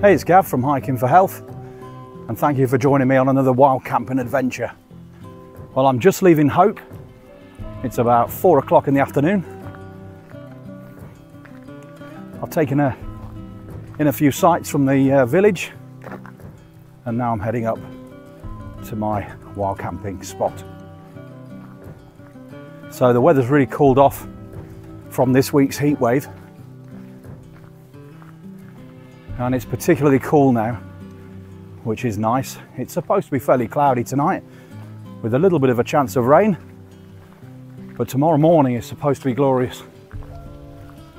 Hey, it's Gav from Hiking for Health, and thank you for joining me on another wild camping adventure. Well, I'm just leaving Hope. It's about 4 o'clock in the afternoon. I've taken in a few sights from the village, and now I'm heading up to my wild camping spot. So the weather's really cooled off from this week's heat wave, and it's particularly cool now, which is nice. It's supposed to be fairly cloudy tonight with a little bit of a chance of rain, but tomorrow morning is supposed to be glorious.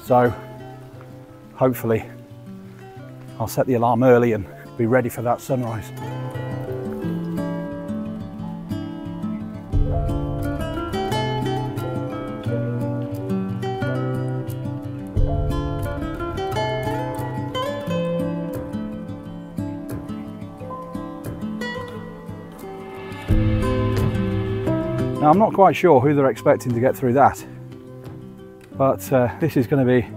So hopefully I'll set the alarm early and be ready for that sunrise. Now, I'm not quite sure who they're expecting to get through that, but this is going to be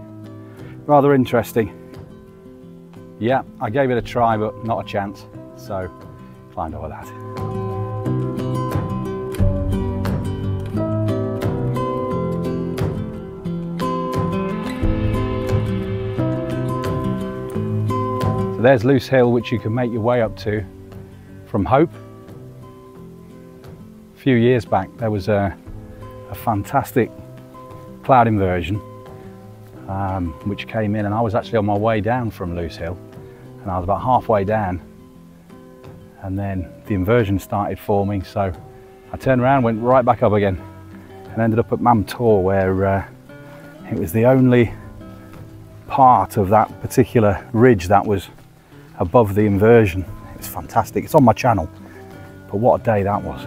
rather interesting. Yeah, I gave it a try, but not a chance, so climbed over that. So there's Loose Hill, which you can make your way up to from Hope. A few years back there was a fantastic cloud inversion which came in, and I was actually on my way down from Loose Hill, and I was about halfway down, and then the inversion started forming, so I turned around, went right back up again, and ended up at Mam Tor, where it was the only part of that particular ridge that was above the inversion. It was fantastic. It's on my channel, but what a day that was.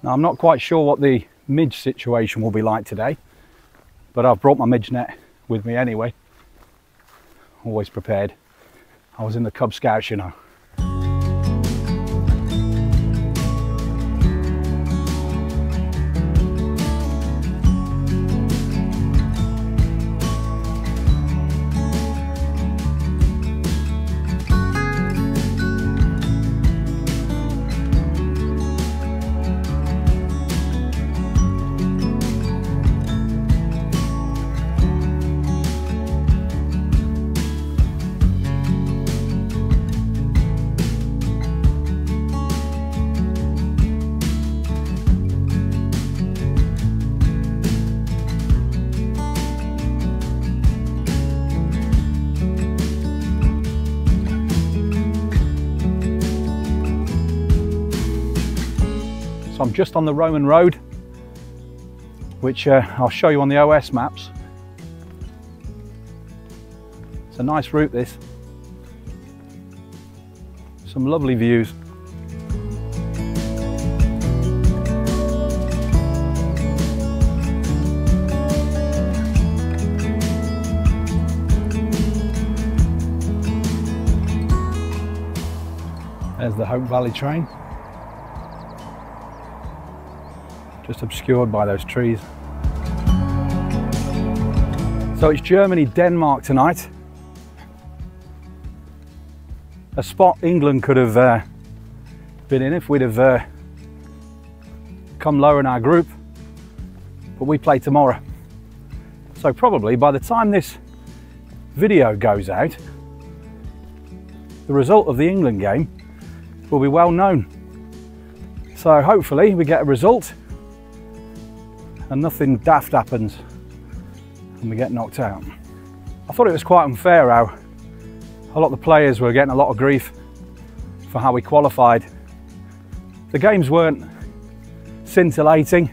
Now, I'm not quite sure what the midge situation will be like today, but I've brought my midge net with me anyway. Always prepared. I was in the Cub Scouts, you know. So I'm just on the Roman road, which I'll show you on the OS maps. It's a nice route, this. Some lovely views. There's the Hope Valley train, just obscured by those trees. So it's Germany-Denmark tonight. A spot England could have been in if we'd have come lower in our group, but we play tomorrow. So probably by the time this video goes out, the result of the England game will be well known. So hopefully we get a result and nothing daft happens and we get knocked out. I thought it was quite unfair how a lot of the players were getting a lot of grief for how we qualified. The games weren't scintillating,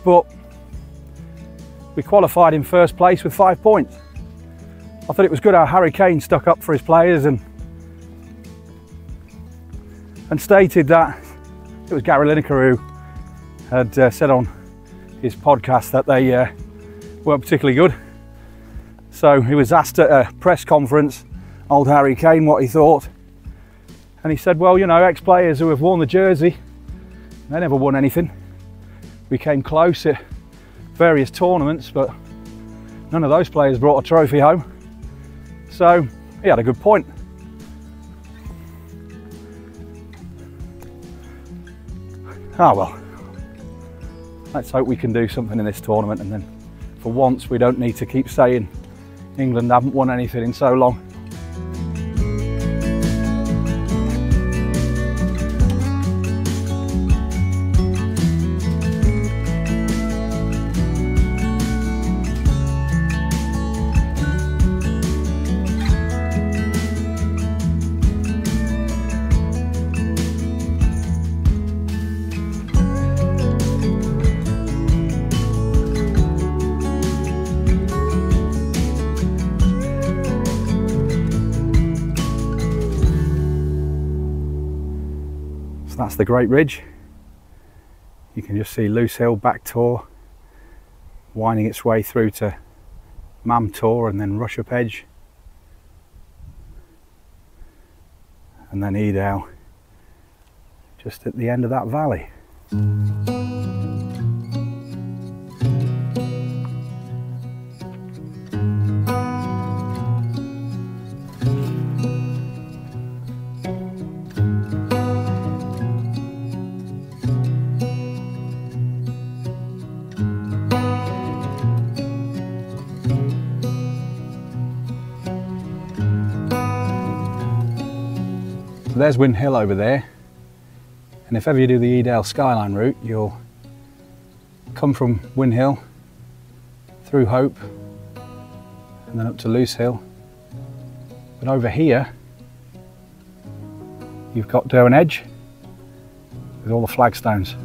but we qualified in first place with 5 points. I thought it was good how Harry Kane stuck up for his players and stated that it was Gary Lineker who had said on his podcast that they weren't particularly good. So he was asked at a press conference, old Harry Kane, what he thought, and he said, well, you know, ex-players who have worn the jersey They never won anything. We came close at various tournaments, but none of those players brought a trophy home. So he had a good point. Ah well, let's hope we can do something in this tournament, and then for once we don't need to keep saying England haven't won anything in so long. So that's the Great Ridge. You can just see Loose Hill, Back Tor, winding its way through to Mam Tor and then Rush Up Edge. And then Edale, just at the end of that valley. So there's Win Hill over there, and if ever you do the Edale Skyline route, you'll come from Win Hill through Hope and then up to Loose Hill. But over here you've got Derwent Edge with all the flagstones.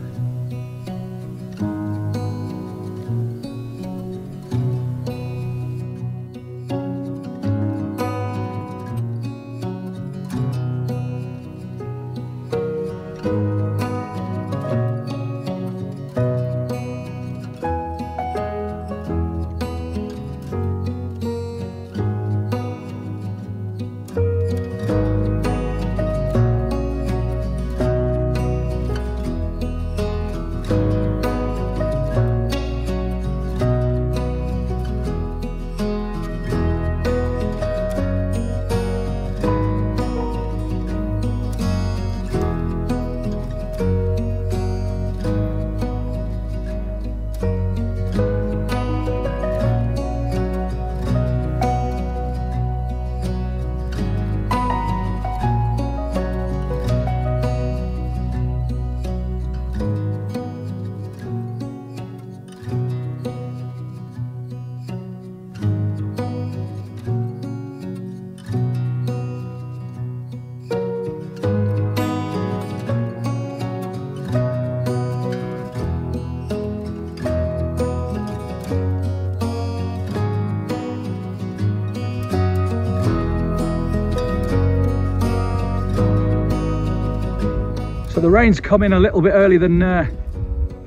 So the rain's come in a little bit earlier than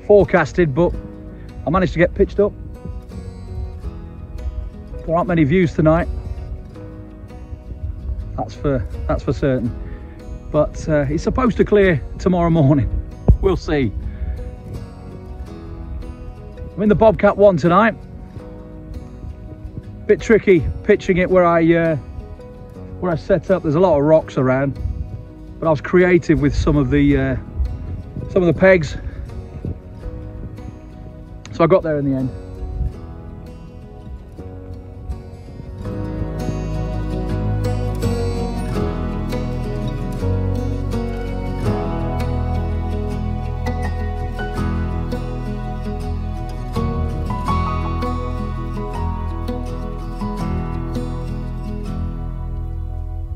forecasted, but I managed to get pitched up. There aren't many views tonight, that's for certain. But it's supposed to clear tomorrow morning. We'll see. I'm in the Bobcat 1 tonight. Bit tricky pitching it where I set up. There's a lot of rocks around, but I was creative with some of the pegs, so I got there in the end.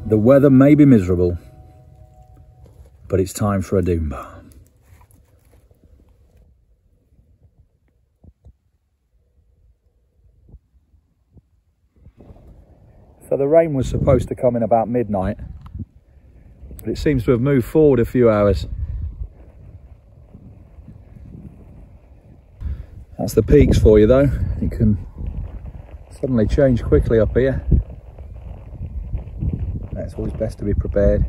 The weather may be miserable, but it's time for a doom bar. So the rain was supposed to come in about midnight, but it seems to have moved forward a few hours. That's the peaks for you though. It can suddenly change quickly up here. It's always best to be prepared.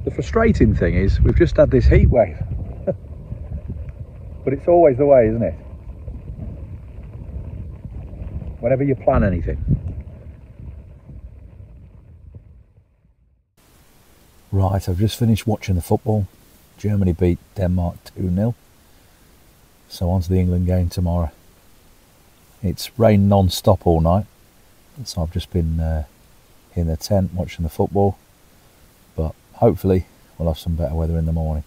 The frustrating thing is we've just had this heat wave. but it's always the way, isn't it? Whenever you plan anything. Right, I've just finished watching the football. Germany beat Denmark 2-0. So on to the England game tomorrow. It's rained non-stop all night, so I've just been in the tent watching the football, but hopefully we'll have some better weather in the morning.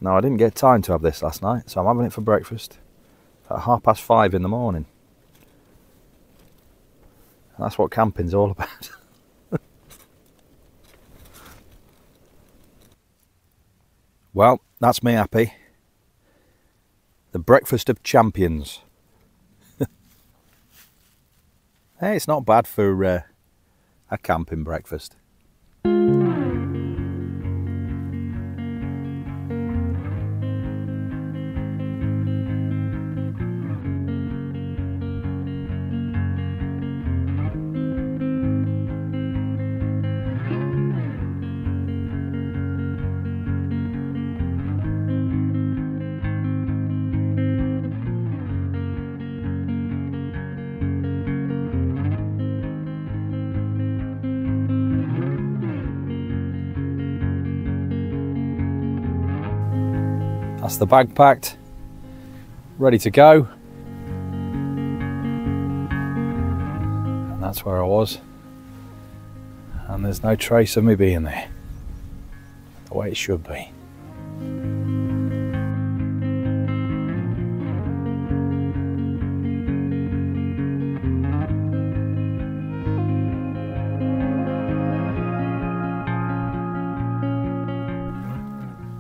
Now, I didn't get time to have this last night, so I'm having it for breakfast at 5:30 in the morning. And that's what camping's all about. Well, that's me happy. The breakfast of champions. Hey, it's not bad for a camping breakfast. That's the bag packed, ready to go. And that's where I was. And there's no trace of me being there. The way it should be.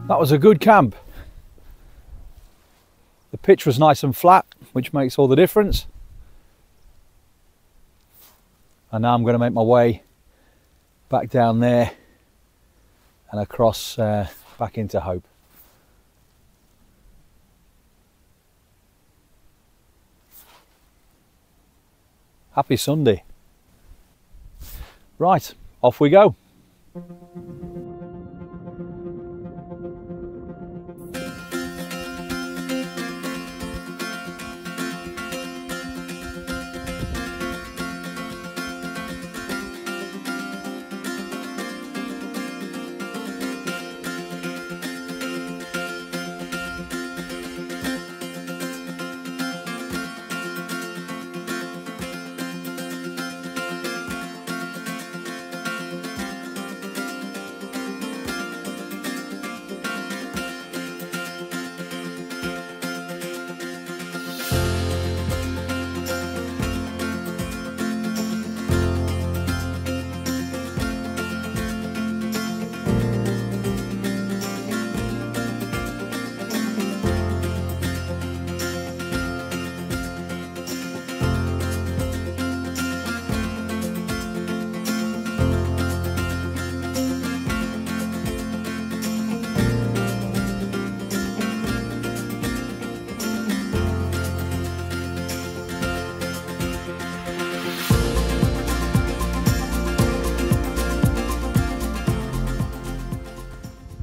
That was a good camp. The pitch was nice and flat, which makes all the difference. And now I'm going to make my way back down there and across back into Hope. Happy Sunday. Right, off we go.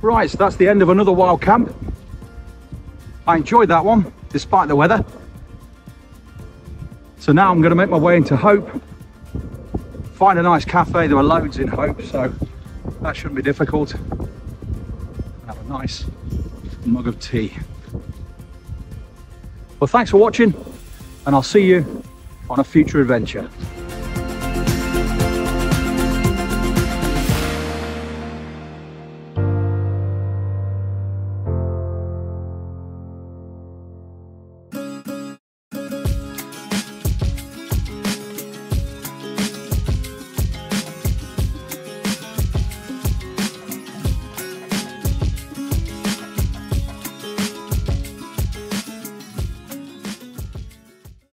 Right, so that's the end of another wild camp. I enjoyed that one, despite the weather. So now I'm going to make my way into Hope, find a nice cafe. There are loads in Hope, so that shouldn't be difficult. Have a nice mug of tea. Well, thanks for watching, and I'll see you on a future adventure.